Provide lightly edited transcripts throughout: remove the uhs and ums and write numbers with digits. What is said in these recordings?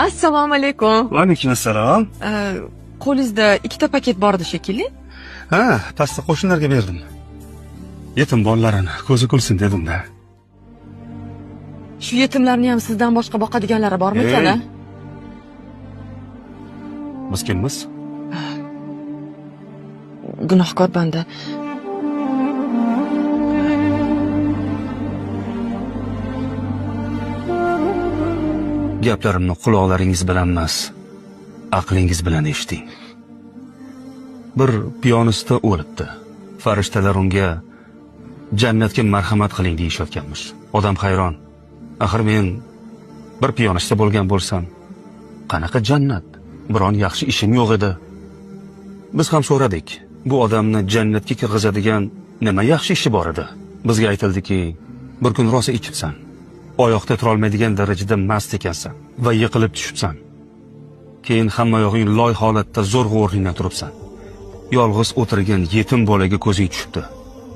Assalomu alaykum. Va alaykum assalom. Qo'lingizda ikkita paket bor edi shekilli. Ha, pastda qo'shnilarga berdim. Yetim bolalarini ko'zi kulsin dedim-da. Shu yetimlarni ham sizdan boshqa boqadiganlari bormi ekan? Biz kimmiz? Gunohkor banda. Gaplarimni quloqlaringiz bilan emas, aqlingiz bilan eshiting. Bir piyonista o'libdi. Farishtalar unga jannatga marhamat qiling deyishayotganmish. Odam hayron. Axir men bir piyonista bo'lgan bo'lsam, qanaqa jannat? Biron yaxshi ishim yo'q edi. Biz ham so'radik. Bu odamni jannatga kirgizadigan nima yaxshi ishi bor edi? Bizga aytildiki, bir kun rosa ichibsan. Oyoqda tura olmaydigan darajada mast ekansan va yiqilib tushibsan. Keyin hamma yog'ing loy holatda zo'rg'a o'rningdan turibsan. Yolg'iz o'tirgan yetim bolaga ko'zing tushibdi.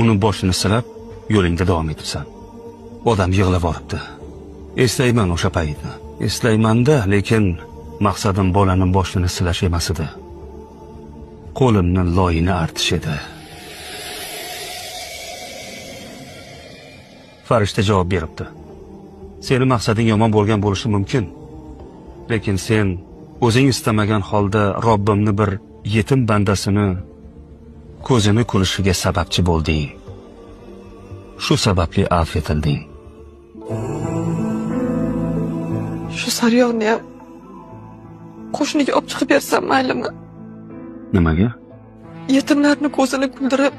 Uni boshini silab, yo'lingda davom etibsan. Odam yig'lab boribdi. Eslayman o'sha paytni. Eslaymanda, lekin maqsadim bolani boshini silash emas edi. Qo'limni loyini artish edi. Farishta javob beribdi. Seni maqsading yomon bo'lgan bo'lishi mumkin. Lekin sen o'zing istamagan holda Robbimni bir yetim bandasini ko'zini kulishiga sababchi bo'lding. Shu sababli afv etilding. Shu saryog'ni ham qo'shniga olib chiqib bersam maylimi? Nimaga? Yetimlarni ko'zini kuldirib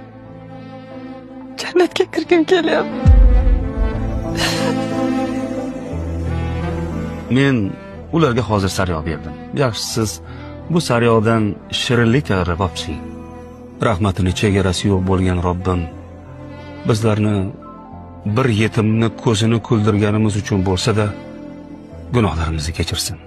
jannatga kirgim kelyapti. Men ularga hozir sariyog' berdim. Yaxshisiz bu sariyog'dan shirinlik tayyorlab olishing. Rahmatini chegarasi yo'q bo'lgan Robbim bizlarni bir yetimni ko'zini kuldirganimiz uchun bo'lsa-da gunohlarimizni kechirsin.